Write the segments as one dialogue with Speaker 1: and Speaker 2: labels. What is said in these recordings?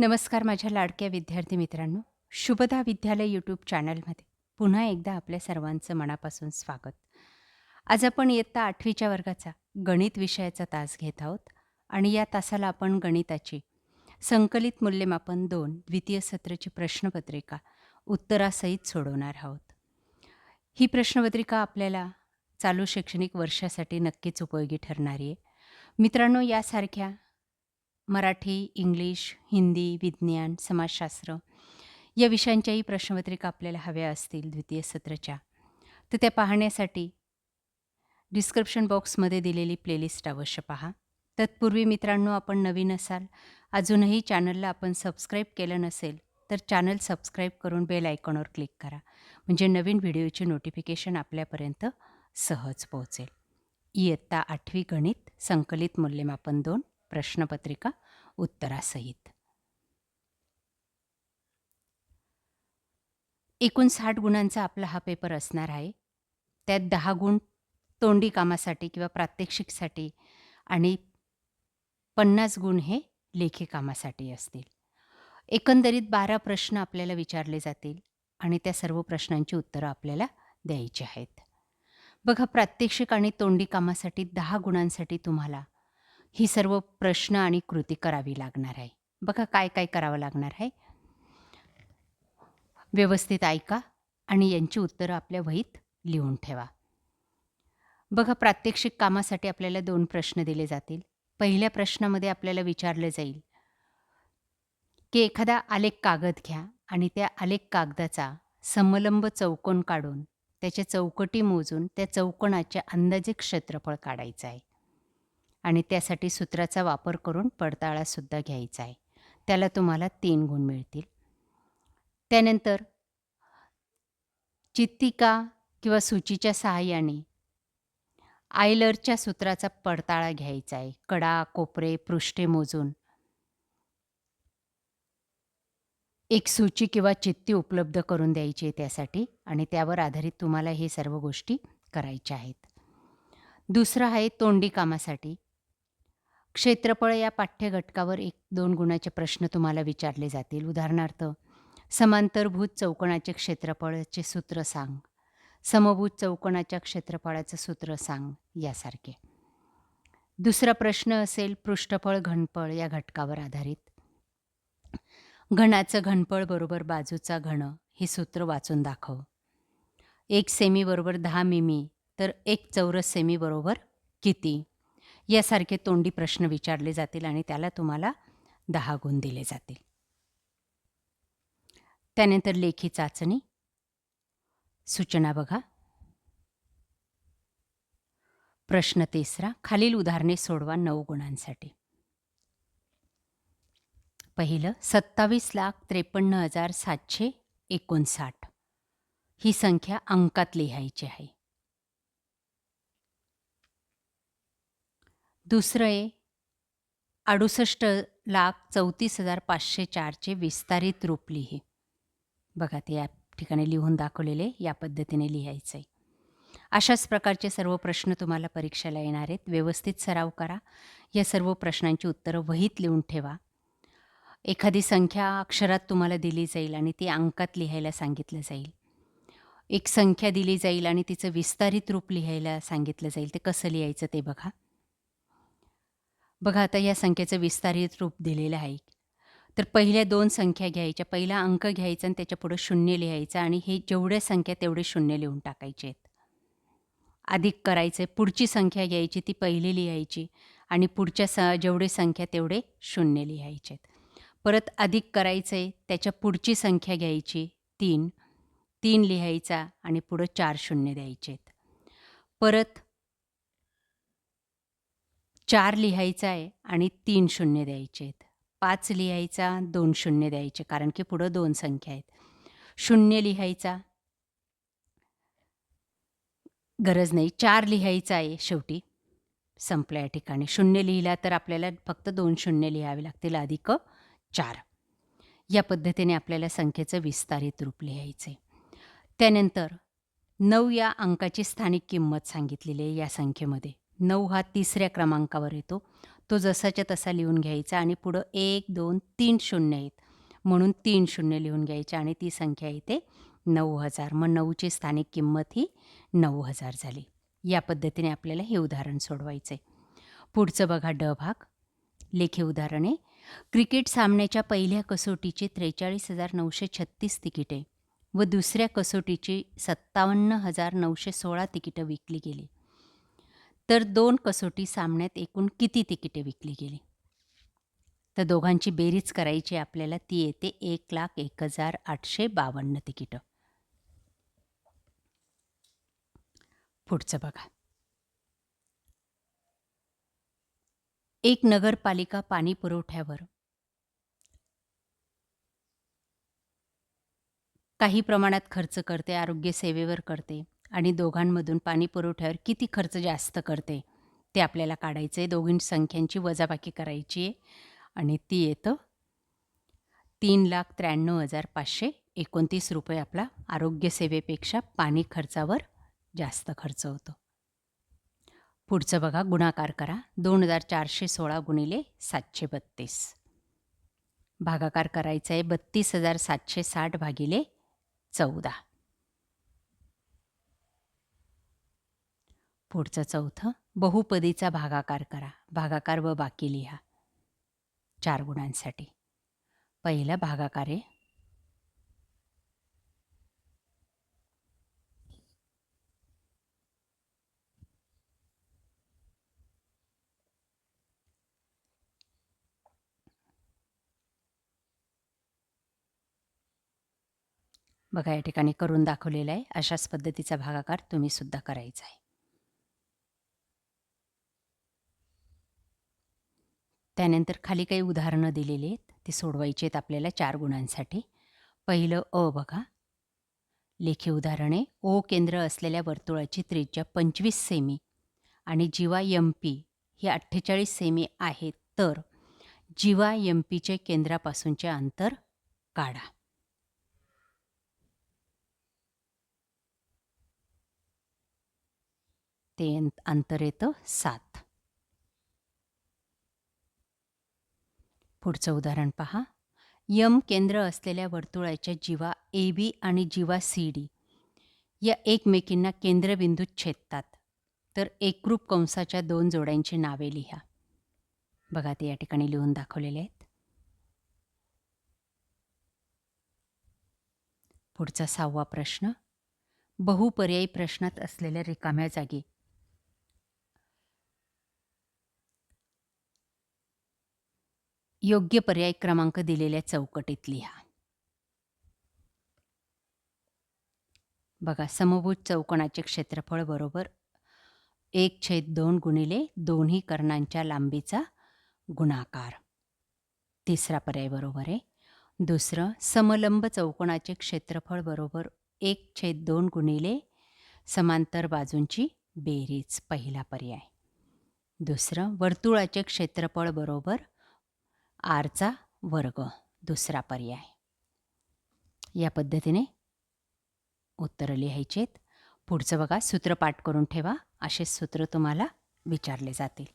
Speaker 1: नमस्कार माझ्या लाडक्या विद्यार्थी मित्रांनो. शुभदा विद्यालय यूट्यूब चॅनलमध्ये पुन्हा एकदा आपल्या सर्वांचं मनापासून स्वागत. आज आपण इयत्ता 8वीच्या वर्गाचा गणित विषयाचा तास घेत आहोत आणि या तासाला आपण गणिताची संकलित मूल्यमापन 2 द्वितीय सत्राची प्रश्नपत्रिका उत्तरासहित सोडवणार आहोत. ही प्रश्नपत्रिका आपल्याला चालू शैक्षणिक वर्षासाठी नक्कीच उपयोगी ठरणारी आहे. मित्रांनो, यासारख्या मराठी, इंग्लिश, हिंदी, विज्ञान, समाजशास्त्र या विषयांच्याही प्रश्नपत्रिका आपल्याला हव्या असतील द्वितीय सत्राच्या, तर त्या पाहण्यासाठी डिस्क्रिप्शन बॉक्समध्ये दिलेली प्लेलिस्ट अवश्य पहा. तत्पूर्वी मित्रांनो, आपण नवीन असाल, अजूनही चॅनलला आपण सबस्क्राईब केलं नसेल, तर चॅनल सबस्क्राईब करून बेल आयकॉनवर क्लिक करा. म्हणजे नवीन व्हिडिओची नोटिफिकेशन आपल्यापर्यंत सहज पोहोचेल. इयत्ता 8वी गणित संकलित मूल्यमापन 2 प्रश्नपत्रिका उत्तरासहित. एकूण 60 गुणांचा आपला हा पेपर असणार आहे. त्यात 10 गुण तोंडी कामासाठी किंवा प्रात्यक्षिकसाठी आणि 50 गुण हे लेखी कामासाठी असतील. एकंदरीत 12 प्रश्न आपल्याला विचारले जातील आणि त्या सर्व प्रश्नांची उत्तरं आपल्याला द्यायची आहेत. बघा, प्रात्यक्षिक आणि तोंडी कामासाठी 10 गुणांसाठी तुम्हाला ही सर्व प्रश्न आणि कृती करावी लागणार आहे. बघा काय काय करावं लागणार आहे. व्यवस्थित ऐका आणि यांची उत्तरं आपल्या वहीत लिहून ठेवा. बघा, प्रात्यक्षिक कामासाठी आपल्याला 2 प्रश्न दिले जातील. पहिल्या प्रश्नामध्ये आपल्याला विचारलं जाईल की एखादा आलेख कागद घ्या आणि त्या आलेख कागदाचा समलंब चौकोन काढून त्याच्या चौकटी मोजून त्या चौकोनाचे अंदाजे क्षेत्रफळ काढायचं आहे आणि त्यासाठी सूत्राचा वापर करून पडताळासुद्धा घ्यायचा आहे. त्याला तुम्हाला 3 गुण मिळतील. त्यानंतर चित्तिका किंवा सूचीच्या सहाय्याने आयलरच्या सूत्राचा पडताळा घ्यायचा आहे. कडा, कोपरे, पृष्ठे मोजून एक सूची किंवा चिठ्ठी उपलब्ध करून द्यायची आहे त्यासाठी आणि त्यावर आधारित तुम्हाला हे सर्व गोष्टी करायच्या आहेत. दुसरं आहे तोंडी कामासाठी. क्षेत्रफळ या पाठ्यघटकावर 1-2 गुणाचे प्रश्न तुम्हाला विचारले जातील. उदाहरणार्थ, समांतरभुज चौकोनाचे क्षेत्रफळाचे सूत्र सांग, समभुज चौकोनाच्या क्षेत्रफळाचं सूत्र सांग, यासारखे. दुसरा प्रश्न असेल पृष्ठफळ घनफळ या घटकावर आधारित. घनाचं घनफळ बरोबर बाजूचा घन हे सूत्र वाचून दाखव. 1 सेमी बरोबर 10 मिमी, तर 1 चौरस सेमी बरोबर किती, यासारखे तोंडी प्रश्न विचारले जातील आणि त्याला तुम्हाला 10 गुण दिले जातील. त्यानंतर लेखी चाचणी. सूचना बघा. प्रश्न 3, खालील उदाहरणे सोडवा 9 गुणांसाठी. पहिलं, 27,53,759 ही संख्या अंकात लिहायची आहे. दुसरं आहे 68,34,504चे विस्तारित रूप लिही. बघा, ते या ठिकाणी लिहून दाखवलेले या पद्धतीने लिहायचं आहे. अशाच प्रकारचे सर्व प्रश्न तुम्हाला परीक्षेला येणार आहेत. व्यवस्थित सराव करा. या सर्व प्रश्नांची उत्तरं वहीत लिहून ठेवा. एखादी संख्या अक्षरात तुम्हाला दिली जाईल आणि ती अंकात लिहायला सांगितलं जाईल. एक संख्या दिली जाईल आणि तिचं विस्तारित रूप लिहायला सांगितलं जाईल. ते कसं लिहायचं ते बघा. बघा, आता या संख्येचं विस्तारित रूप दिलेलं आहे. तर पहिल्या 2 संख्या घ्यायच्या, पहिला अंक घ्यायचा आणि त्याच्यापुढं 0 लिहायचं आणि हे जेवढ्या संख्या तेवढे 0 लिहून टाकायचे आहेत. अधिक करायचं आहे, पुढची संख्या घ्यायची, ती पहिली लिहायची आणि पुढच्या जेवढे संख्या तेवढे 0 लिहायचे आहेत. परत अधिक करायचं आहे, त्याच्या पुढची संख्या घ्यायची 3 लिहायचा आणि पुढं 4 शून्य द्यायचे आहेत. परत 4 लिहायचा आहे आणि 3 शून्य द्यायचे आहेत. 5 लिहायचा, 2 शून्य द्यायचे, कारण की पुढं 2 संख्या आहेत. 0 लिहायचा, गरज नाही. 4 लिहायचा आहे, शेवटी संपलं या ठिकाणी. 0 लिहिला तर आपल्याला फक्त 2 शून्य लिहावे लागतील अधिक 4. या पद्धतीने आपल्याला संख्येचं विस्तारित रूप लिहायचं आहे. त्यानंतर 9 या अंकाची स्थानिक किंमत सांगितलेली आहे या संख्येमध्ये. 9 हा 3ऱ्या क्रमांकावर येतो. तो जसाच्या तसा लिहून घ्यायचा आणि पुढं 1, 2, 3 शून्य आहेत. म्हणून 3 शून्य लिहून घ्यायचे आणि ती संख्या येते 9,000. मग 9ची स्थानिक किंमत ही 9,000 झाली. या पद्धतीने आपल्याला हे उदाहरण सोडवायचं आहे. पुढचं बघा ड भाग. लेखी उदाहरण आहे. क्रिकेट सामन्याच्या पहिल्या कसोटीची 43,936 तिकिटे व दुसऱ्या कसोटीची 57,916 तिकिटं विकली गेली. तर 2 कसोटी सामन्यात एकूण किती तिकिटे विकली गेली? तर दोघांची बेरीज करायची आपल्याला, ती येते 1,01,852 तिकिटं. पुढचं बघा. एक नगरपालिका पाणी पुरवठ्यावर काही प्रमाणात खर्च करते, आरोग्य सेवेवर करते आणि दोघांमधून पाणी पुरवठ्यावर किती खर्च जास्त करते ते आपल्याला काढायचं आहे. दोघी संख्यांची वजाबाकी करायची आहे आणि ती येतं 3,93,529 रुपये आपला आरोग्य सेवेपेक्षा पाणी खर्चावर जास्त खर्च होतो. पुढचं बघा, गुणाकार करा. 2,416 गुणिले 732. भागाकार करायचा आहे 32,760 भागिले 14. पुढचं चौथं, बहुपदीचा भागाकार करा. भागाकार व बाकी लिहा 4 गुणांसाठी. पहिला भागाकार आहे बघा, या ठिकाणी करून दाखवलेला आहे. अशाच पद्धतीचा भागाकार तुम्ही सुद्धा करायचा आहे. त्यानंतर खाली काही उदाहरणं दिलेली आहेत, ती सोडवायची आहेत आपल्याला 4 गुणांसाठी. पहिलं अ बघा. लेखी उदाहरण आहे. ओ केंद्र असलेल्या वर्तुळाची त्रिज्या 25 सेमी आणि जीवा MP ही 48 सेमी आहे, तर जीवा MPचे केंद्रापासूनचे अंतर काढा. ते अंतर येतं 7. पुढचं उदाहरण पहा. यम केंद्र असलेल्या वर्तुळाच्या जीवा AB आणि जीवा CD या एकमेकींना केंद्रबिंदूत छेदतात, तर एकरूप कंसाच्या 2 जोड्यांची नावे लिहा. बघा, ते या ठिकाणी लिहून दाखवलेले आहेत. पुढचा 6वा प्रश्न. बहुपर्यायी प्रश्नात असलेल्या रिकाम्या जागी योग्य पर्याय क्रमांक दिलेल्या चौकटीत लिहा. बघा, समभुज चौकोनाचे क्षेत्रफळ बरोबर 1/2 गुणिले दोन्ही कर्णांच्या लांबीचा गुणाकार. तिसरा पर्याय बरोबर आहे. दुसरं, समलंब चौकोनाचे क्षेत्रफळ बरोबर 1/2 गुणिले समांतर बाजूंची बेरीज. पहिला पर्याय. दुसरं, वर्तुळाचे क्षेत्रफळ बरोबर r² दुसरा पर्याय. या पद्धतीने उत्तरं लिहायची आहेत. पुढचं बघा, सूत्र पाठ करून ठेवा. असे सूत्र तुम्हाला विचारले जातील.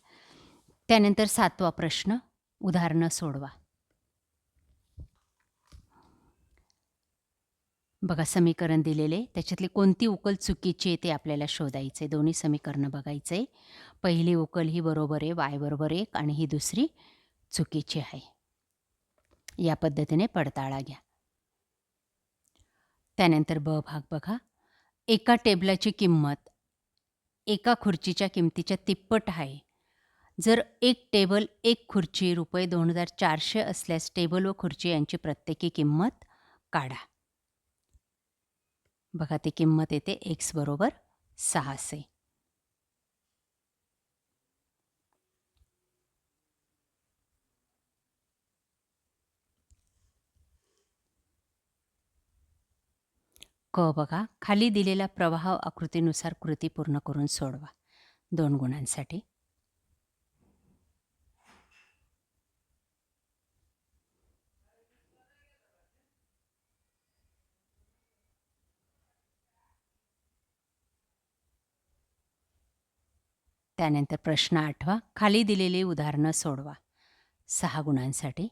Speaker 1: त्यानंतर 7वा प्रश्न, उदाहरणं सोडवा. बघा, समीकरण दिलेले, त्याच्यातली कोणती उकल चुकीची आहे ते आपल्याला शोधायचे. दोन्ही समीकरणं बघायचे. पहिली उकल ही बरोबर आहे, y बरोबर 1 आणि ही दुसरी चुकीची आहे. या पद्धतीने पडताळा घ्या. त्यानंतर ब भाग बघा. एका टेबलाची किंमत एका खुर्चीच्या किमतीच्या तिप्पट आहे. जर एक टेबल एक खुर्ची रुपये 2,400 असल्यास टेबल व खुर्ची यांची प्रत्येकी किंमत काढा. बघा, ती किंमत येते x बरोबर 600. क बघा, खाली दिलेला प्रवाह आकृतीनुसार कृती पूर्ण करून सोडवा 2 गुणांसाठी. त्यानंतर प्रश्न 8वा, खाली दिलेली उदाहरणं सोडवा 6 गुणांसाठी.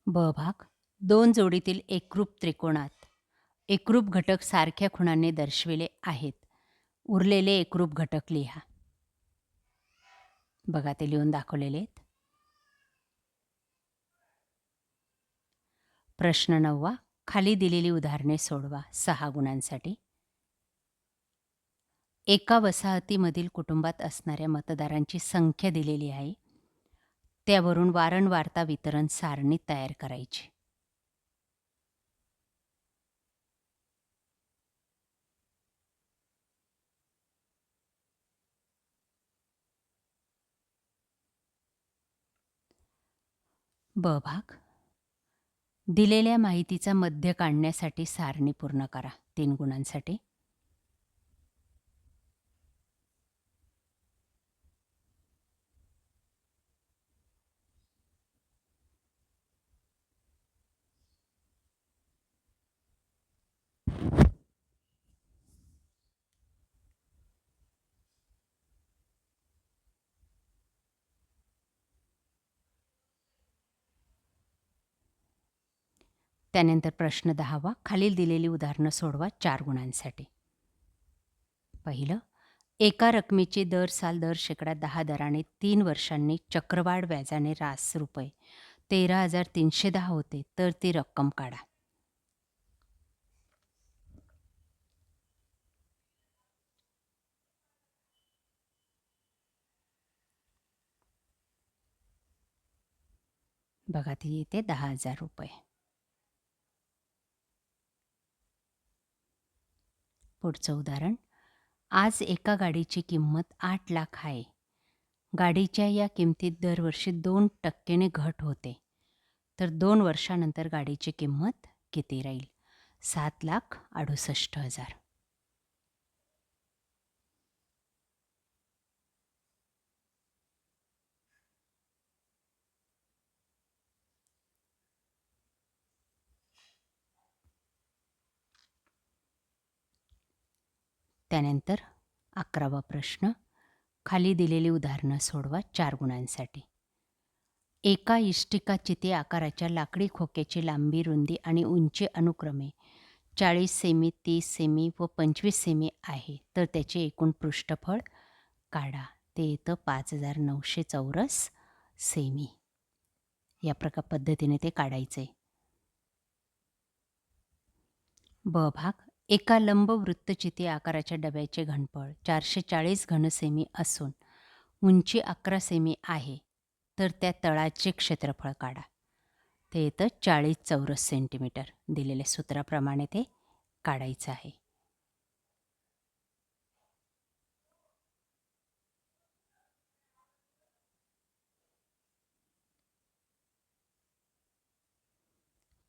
Speaker 1: ब भाग, 2 जोडीतील एकरूप त्रिकोणात एकरूप घटक सारख्या खुणांनी दर्शविले आहेत. उरलेले एकरूप घटक लिहा. बघा ते लिहून दाखवलेले आहेत. प्रश्न 9वा, खाली दिलेली उदाहरणे सोडवा 6 गुणांसाठी. एका वसाहतीमधील कुटुंबात असणाऱ्या मतदारांची संख्या दिलेली आहे. त्यावरून वारंवारता वितरण सारणी तयार करायची. ब भाग, दिलेल्या माहितीचा मध्य काढण्यासाठी सारणी पूर्ण करा 3 गुणांसाठी. त्यानंतर प्रश्न 10वा, खालील दिलेली उदाहरणं सोडवा 4 गुणांसाठी. पहिलं, एका रकमेची दर साल दर शेकडा 10 दराने 3 वर्षांनी चक्रवाढ व्याजाने रास रुपये 13,310 होते, तर ती रक्कम काढा. बघा ती येते 10,000 रुपये. पुढचं उदाहरण, आज एका गाडीची किंमत 8 लाख आहे. गाडीच्या या किमतीत दरवर्षी 2% घट होते, तर 2 वर्षानंतर गाडीची किंमत किती राहील? 7,68,000. त्यानंतर 11वा प्रश्न, खाली दिलेली उदाहरणं सोडवा 4 गुणांसाठी. एका इष्टिका चिती आकाराच्या लाकडी खोक्याची लांबी, रुंदी आणि उंची अनुक्रमे 40 सेमी, 30 सेमी व 25 सेमी आहे, तर त्याचे एकूण पृष्ठफळ काढा. ते येतं 5,900 चौरस सेमी. या पद्धतीने ते काढायचे. ब भाग, एका लंबवृत्तचिती आकाराच्या डब्याचे घनफळ 440 घनसेमी असून उंची 11 सेमी आहे, तर त्या तळाचे क्षेत्रफळ काढा. ते येतं 40 चौरस सेंटीमीटर. दिलेल्या सूत्राप्रमाणे ते काढायचं आहे.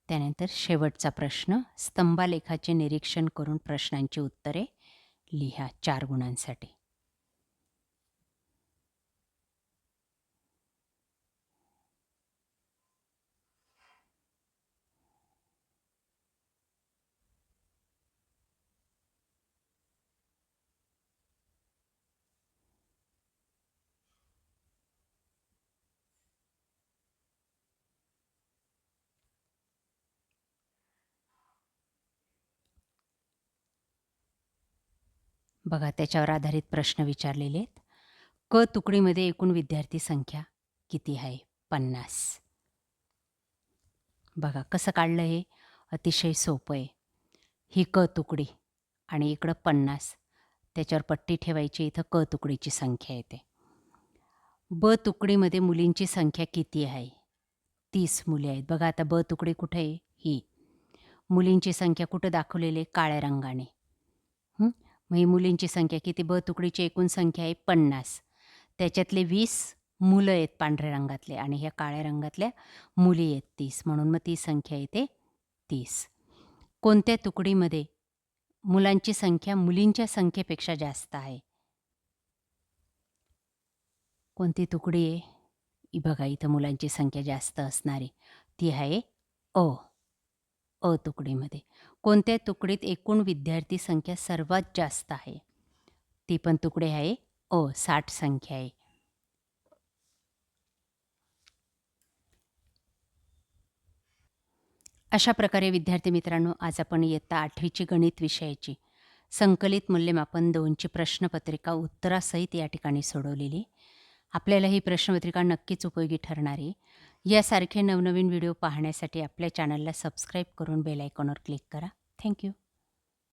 Speaker 1: त्यानंतर शेवटचा प्रश्न, स्तंभालेखाचे निरीक्षण करून प्रश्नांची उत्तरे लिहा 4 गुणांसाठी. बघा त्याच्यावर आधारित प्रश्न विचारलेले आहेत. क तुकडीमध्ये एकूण विद्यार्थी संख्या किती आहे? 50. बघा कसं काढलं हे, अतिशय सोपं आहे. ही क तुकडी आणि इकडं 50, त्याच्यावर पट्टी ठेवायची, इथं क तुकडीची संख्या येते. ब तुकडीमध्ये मुलींची संख्या किती आहे? 30 मुले आहेत. बघा आता ब तुकडी कुठे आहे? ही. मुलींची संख्या कुठं दाखवलेली आहे? काळ्या रंगाने. मग ही मुलींची संख्या किती? ब तुकडीची एकूण संख्या आहे 50. त्याच्यातले 20 मुलं आहेत पांढऱ्या रंगातले आणि ह्या काळ्या रंगातल्या मुली आहेत 30. म्हणून मग ती संख्या येते 30. कोणत्या तुकडीमध्ये मुलांची संख्या मुलींच्या संख्येपेक्षा जास्त आहे. कोणती तुकडी आहे? बघा इथं मुलांची संख्या जास्त असणारी. ती आहे अ. अ तुकडीमध्ये. कोणत्या तुकडीत एकूण विद्यार्थी संख्या सर्वात जास्त आहे? ती पण तुकडे आहे अ. 60 संख्या आहे. अशा प्रकारे विद्यार्थी मित्रांनो, आज आपण इयत्ता 8वीची गणित विषयाची संकलित मूल्यमापन 2ची प्रश्नपत्रिका उत्तरासहित या ठिकाणी सोडवलेली. आपल्याला ही प्रश्नपत्रिका नक्कीच उपयोगी ठरणार आहे. यासारखे नवनवीन व्हिडिओ पाहण्यासाठी आपल्या चॅनलला सबस्क्राईब करून बेल आयकॉनवर क्लिक करा. Thank you.